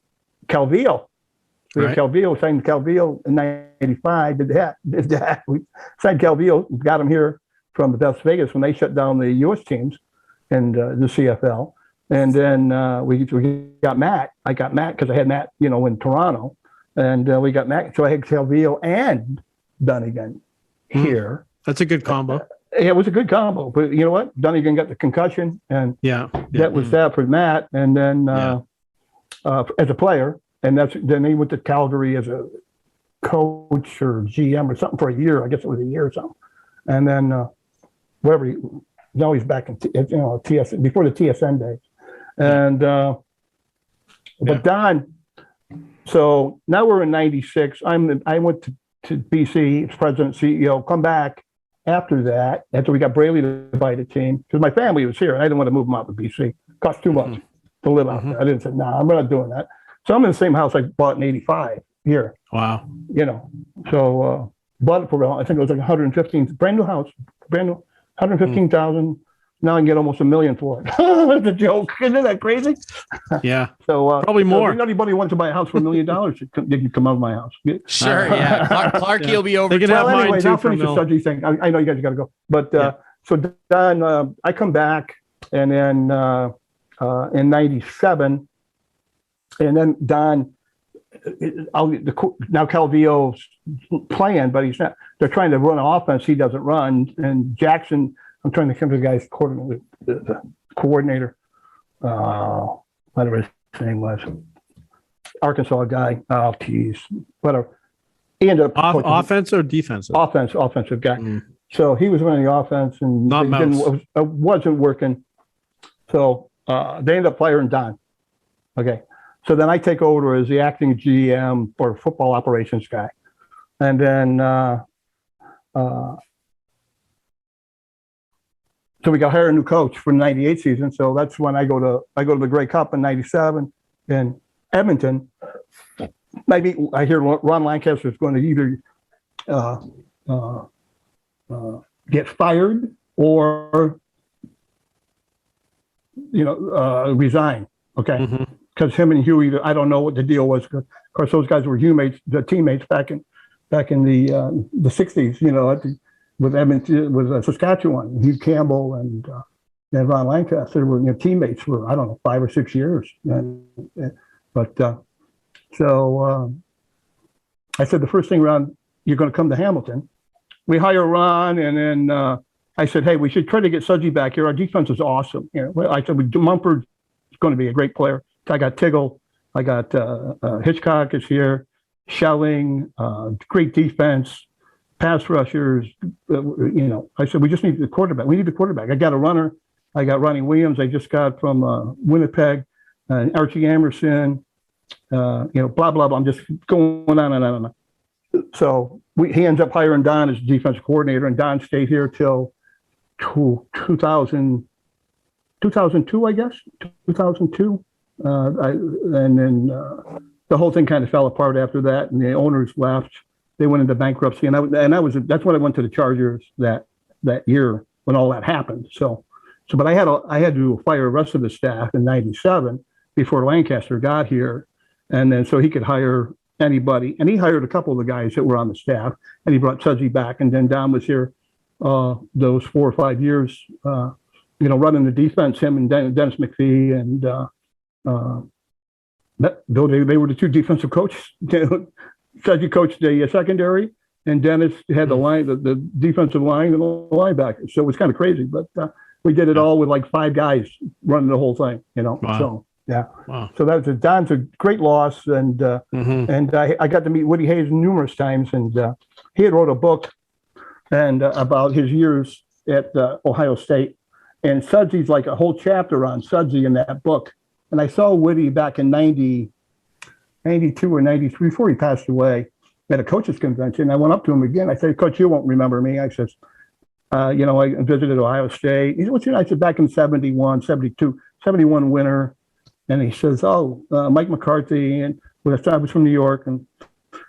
Calvillo. Signed Calvillo in 95, did that. We signed Calvillo, got him here from Las Vegas when they shut down the U.S. teams and the CFL. And then we got Matt. I got Matt because I had Matt, in Toronto. And we got Matt. So I had Calvillo and Dunnigan here. That's a good combo. Yeah, it was a good combo, but you know what? Dunnigan got the concussion, and that was that for Matt. And then as a player, and then he went to Calgary as a coach or GM or something for a year. I guess it was a year or something. And then now he's back in TSN before the TSN days. And but Don, so now we're in '96. I went to BC, president, CEO, come back. After we got Braley to buy the team, because my family was here, and I didn't want to move them out to BC. It cost too much to live out there. I didn't say, I'm not doing that. So I'm in the same house I bought in '85 here. Wow. So bought it for, I think it was like 115, brand new house, 115,000. Now I can get almost $1 million for it. That's a joke. Isn't that crazy? Yeah. So probably more. If anybody wants to buy a house for $1 million, they can come out of my house. Sure. Yeah. Clarky will be over. They can have mine anyways, too. I'll finish the Sudsy thing. I know you guys got to go, but so Don, I come back, and then in '97, and then Don. Now Calvillo's playing, but he's not. They're trying to run offense. He doesn't run, and Jackson. I'm trying to come to the guy's coordinator, whatever his name was, Arkansas guy. Oh, geez, whatever. He ended up offense or defensive? Offensive guy. So he was running the offense, and it wasn't working. So they ended up firing Don. Okay, so then I take over as the acting GM or football operations guy, and then. So we got hired a new coach for the '98 season. So that's when I go to the Grey Cup in '97 in Edmonton. Maybe I hear Ron Lancaster is going to either get fired or resign. Okay, because him and Huey, I don't know what the deal was. Of course, those guys were teammates back in the '60s. With Edmonton, with Saskatchewan, Hugh Campbell and Ron Lancaster were teammates for 5 or 6 years. So I said the first thing, Ron, you're going to come to Hamilton. We hire Ron, and then I said, hey, we should try to get Sudsy back here. Our defense is awesome. I said, Mumford is going to be a great player. I got Tiggle, I got Hitchcock is here, Schelling, great defense. Pass rushers, I said, we just need the quarterback. We need the quarterback. I got a runner. I got Ronnie Williams. I just got from Winnipeg, Archie Emerson, blah, blah, blah. I'm just going on and on and on. So he ends up hiring Don as defensive coordinator, and Don stayed here till 2002, I guess, 2002. And then the whole thing kind of fell apart after that, and the owners left. they went into bankruptcy, and that's when I went to the Chargers that year when all that happened. But I had to fire the rest of the staff in '97 before Lancaster got here, and then so he could hire anybody, and he hired a couple of the guys that were on the staff, and he brought Sudsy back, and then Don was here those 4 or 5 years, running the defense. Him and Dennis McPhee, and though they were the two defensive coaches. Sudsy coached the secondary, and Dennis had the defensive line and the linebackers. So it was kind of crazy, but we did it all with like 5 guys running the whole thing. Wow. So yeah. Wow. So Don's a great loss, and and I got to meet Woody Hayes numerous times, and he had wrote a book and about his years at Ohio State, and Sudsy's like a whole chapter on Sudsy in that book. And I saw Woody back in 92 or 93 before he passed away at a coaches convention. I went up to him again. I said, "Coach, you won't remember me." I said, I visited Ohio State. He said, "What's your name?" I said, "Back in 71, 72, 71 winter." And he says, Mike McCarthy. And I was from New York. And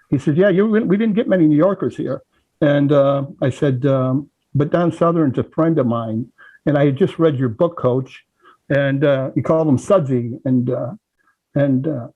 he said, "Yeah, we didn't get many New Yorkers here." And I said, "But Don Southern's a friend of mine. And I had just read your book, Coach." And he called him Sudsy. And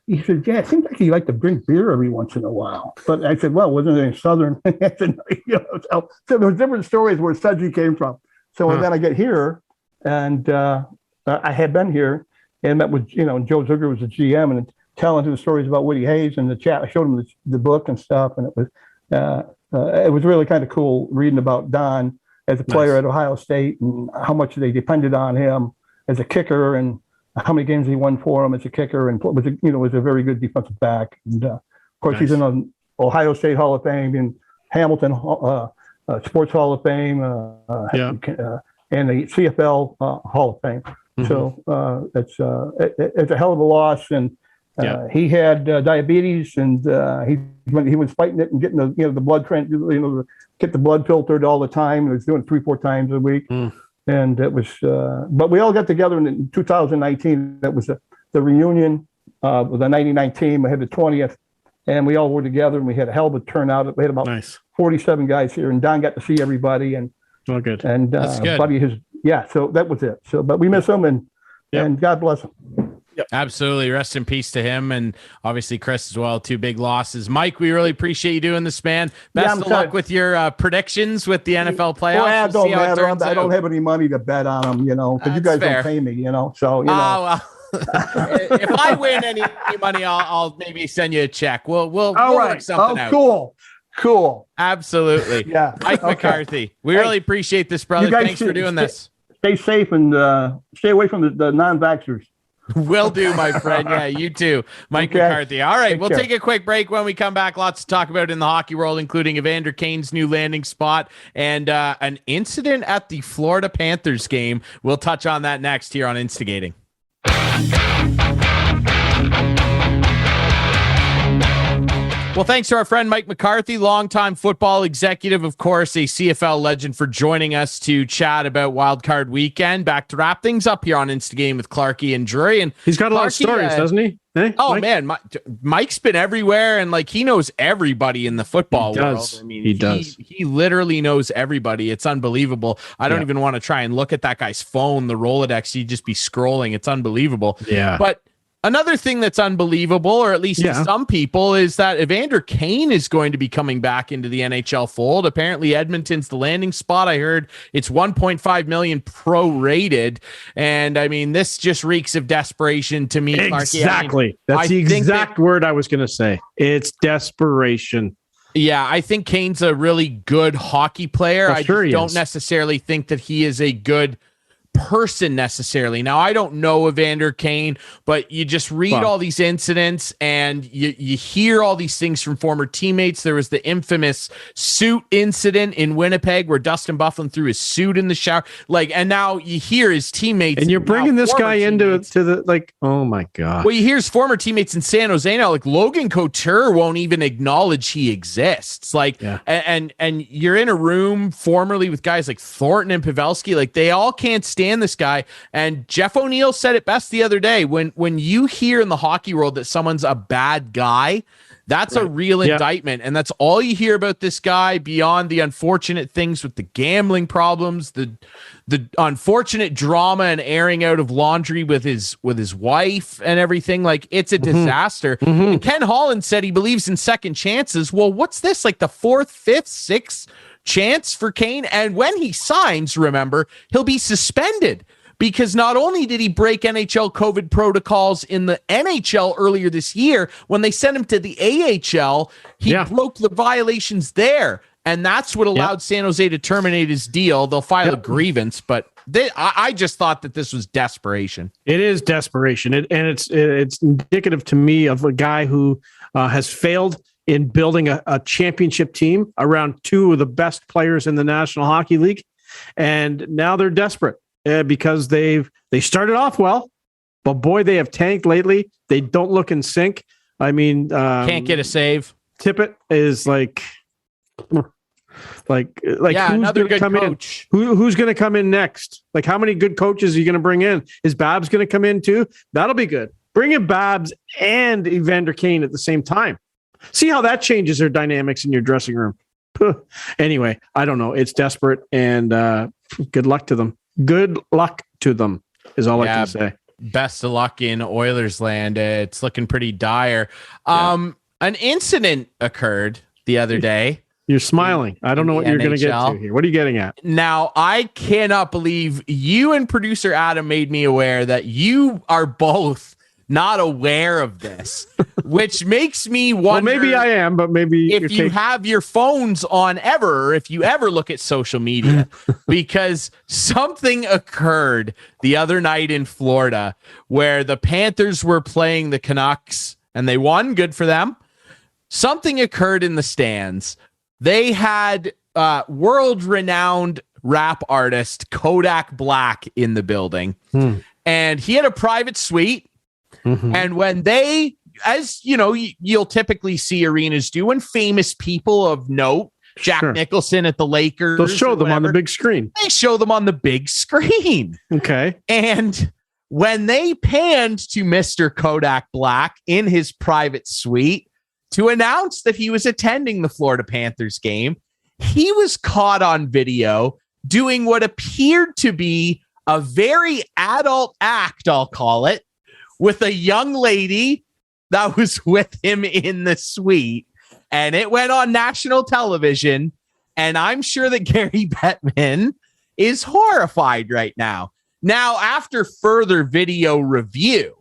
he said, "Yeah, it seems like he liked to drink beer every once in a while." But I said, "Well, wasn't it Southern?" I said, so there were different stories where Sudsy came from. So then I get here, and I had been here and met with, Joe Zucker was the GM, and telling him the stories about Woody Hayes and the chat. I showed him the book and stuff, and it was really kind of cool reading about Don as a player at Ohio State and how much they depended on him as a kicker, and how many games he won for him as a kicker, and was a very good defensive back. And of course, he's in the Ohio State Hall of Fame, and Hamilton Sports Hall of Fame, and the CFL Hall of Fame. So it's a hell of a loss, and he had diabetes, and he was fighting it and getting the blood get the blood filtered all the time. He was doing it 3-4 times a week. And it was, but we all got together in 2019. That was the reunion with the '99 team. We had the 20th, and we all were together, and we had a hell of a turnout. We had about 47 guys here, and Don got to see everybody. And good. And that's good. Buddy, so that was it. So, but we miss him, and God bless him. Yep. Absolutely. Rest in peace to him, and obviously Chris as well. 2 big losses. Mike, we really appreciate you doing this, man. Best of luck with your predictions with the NFL playoffs. Well, it don't matter. I don't have any money to bet on them, because you guys don't pay me, So, well. If I win any money, I'll maybe send you a check. We'll work something out. Cool. Absolutely. Yeah. Mike McCarthy. We really appreciate this, brother. Thanks for doing this. Stay safe and stay away from the non-vaxxers. Will do, my friend. Yeah, you too, Mike McCarthy. All right, we'll take a quick break. When we come back, lots to talk about in the hockey world, including Evander Kane's new landing spot and an incident at the Florida Panthers game. We'll touch on that next here on Instigating. Well, thanks to our friend Mike McCarthy, longtime football executive, of course, a CFL legend, for joining us to chat about Wildcard Weekend. Back to wrap things up here on Instagame with Clarkie and Drury. And he's got a lot of stories, doesn't he? Hey, Mike? Man, Mike's been everywhere, and he knows everybody in the football world. I mean, he does. He literally knows everybody. It's unbelievable. I don't even want to try and look at that guy's phone, the Rolodex. He'd just be scrolling. It's unbelievable. Yeah. But another thing that's unbelievable, or at least to some people, is that Evander Kane is going to be coming back into the NHL fold. Apparently, Edmonton's the landing spot. I heard it's $1.5 million prorated, and I mean, this just reeks of desperation to me. Exactly. That's the exact word I was going to say. It's desperation. Yeah, I think Kane's a really good hockey player. I don't necessarily think that he is a good person necessarily. Now, I don't know Evander Kane, but you just read all these incidents and you hear all these things from former teammates. There was the infamous suit incident in Winnipeg where Dustin Byfuglien threw his suit in the shower. And now you hear his teammates. And you're bringing this guy into the oh my God. Well, you hear his former teammates in San Jose now, Logan Couture won't even acknowledge he exists. And you're in a room formerly with guys like Thornton and Pavelski. They all can't stand this guy. And Jeff O'Neill said it best the other day. When you hear in the hockey world that someone's a bad guy, That's a real indictment. And that's all you hear about this guy beyond the unfortunate things with the gambling problems, the unfortunate drama and airing out of laundry with his wife and everything. Like, it's a disaster. And Ken Holland said he believes in second chances. Well, what's this? Like the 4th, 5th, 6th chance for Kane? And when he signs, remember, he'll be suspended. Because not only did he break NHL COVID protocols in the NHL earlier this year, when they sent him to the AHL, he broke the violations there. And that's what allowed San Jose to terminate his deal. They'll file a grievance, but I just thought that this was desperation. It is desperation. And it's indicative to me of a guy who has failed in building a championship team around 2 of the best players in the National Hockey League. And now they're desperate. Because they started off well, but boy, they have tanked lately. They don't look in sync. I mean, can't get a save. Tippett is like another good coach. Who's going to come in next? Like, how many good coaches are you going to bring in? Is Babs going to come in too? That'll be good. Bring in Babs and Evander Kane at the same time. See how that changes their dynamics in your dressing room. Anyway, I don't know. It's desperate, and good luck to them. Good luck to them is all I can say. Best of luck in Oilers land. It's looking pretty dire. An incident occurred the other day. You're smiling. I don't know what you're going to get to here. What are you getting at? Now, I cannot believe you and producer Adam made me aware that you are both not aware of this, which makes me wonder. Well, maybe I am, but maybe if you have your phones on ever, if you ever look at social media, because something occurred the other night in Florida where the Panthers were playing the Canucks and they won. Good for them. Something occurred in the stands. They had world-renowned rap artist Kodak Black in the building, and he had a private suite. And when they, as you know, you'll typically see arenas do, when famous people of note, Jack Nicholson at the Lakers, they'll show them on the big screen. They show them on the big screen. Okay. And when they panned to Mr. Kodak Black in his private suite to announce that he was attending the Florida Panthers game, he was caught on video doing what appeared to be a very adult act, I'll call it, with a young lady that was with him in the suite. And it went on national television. And I'm sure that Gary Bettman is horrified right now. Now, after further video review,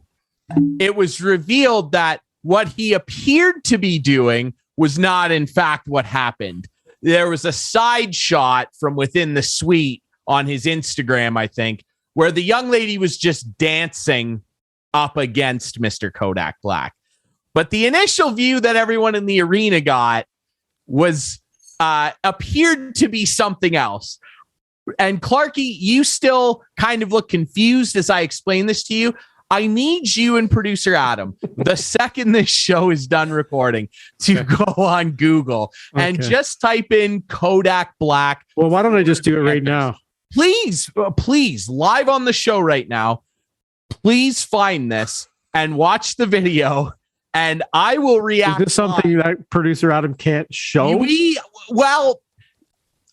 it was revealed that what he appeared to be doing was not, in fact, what happened. There was a side shot from within the suite on his Instagram, I think, where the young lady was just dancing up against Mr. Kodak Black. But the initial view that everyone in the arena got was appeared to be something else. And Clarky, you still kind of look confused as I explain this to you. I need you and producer Adam, the second this show is done recording, to go on Google and just type in Kodak Black. Well, why don't I just do it right now? Please, live on the show right now. Please find this and watch the video, and I will react. Is this something that producer Adam can't show? Well,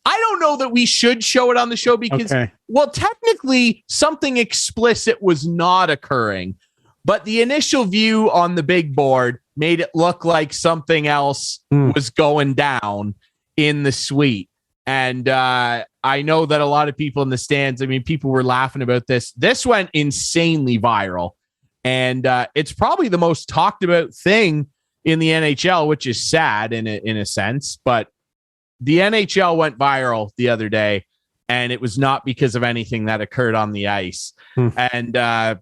I don't know that we should show it on the show because, well, technically something explicit was not occurring, but the initial view on the big board made it look like something else was going down in the suite. And I know that a lot of people in the stands, I mean, people were laughing about this. This went insanely viral. And it's probably the most talked about thing in the NHL, which is sad in a sense. But the NHL went viral the other day, and it was not because of anything that occurred on the ice. And I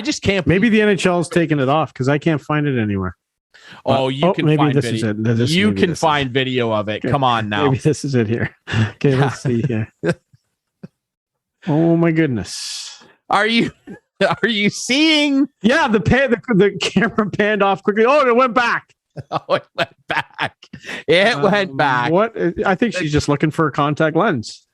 just can't. Maybe the NHL is taking it off because I can't find it anywhere. You can find video. You can find video of it. Okay. Come on now. Maybe this is it here. Okay, let's see here. Oh my goodness. Are you seeing? Yeah, the camera panned off quickly. Oh, it went back. Oh, it went back. It went back. What? I think she's just looking for a contact lens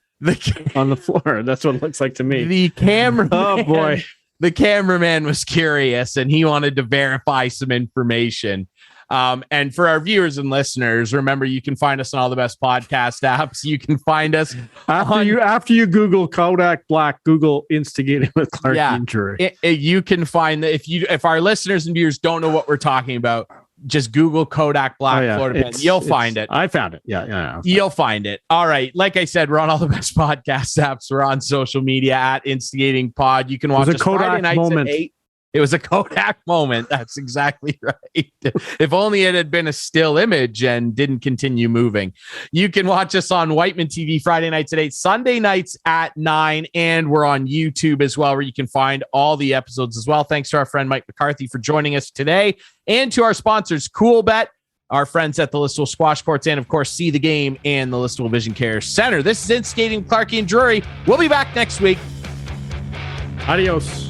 on the floor. That's what it looks like to me. The camera. Oh boy. The cameraman was curious and he wanted to verify some information. And for our viewers and listeners, remember, you can find us on all the best podcast apps. You can find us after you Google Kodak Black, Google instigating with Clark injury. You can find that if our listeners and viewers don't know what we're talking about, just Google Kodak Black Florida man. You'll find it. I found it. Yeah. You'll find it. All right. Like I said, we're on all the best podcast apps. We're on social media at Instigating Pod. You can watch us Friday nights at 8. It was a Kodak moment. That's exactly right. If only it had been a still image and didn't continue moving. You can watch us on Whiteman TV Friday nights at 8, Sunday nights at 9, and we're on YouTube as well, where you can find all the episodes as well. Thanks to our friend Mike McCarthy for joining us today, and to our sponsors, Cool Bet, our friends at the Listowel Squash Courts, and of course, See the Game and the Listowel Vision Care Center. This is Instigating Clarkie and Drury. We'll be back next week. Adios.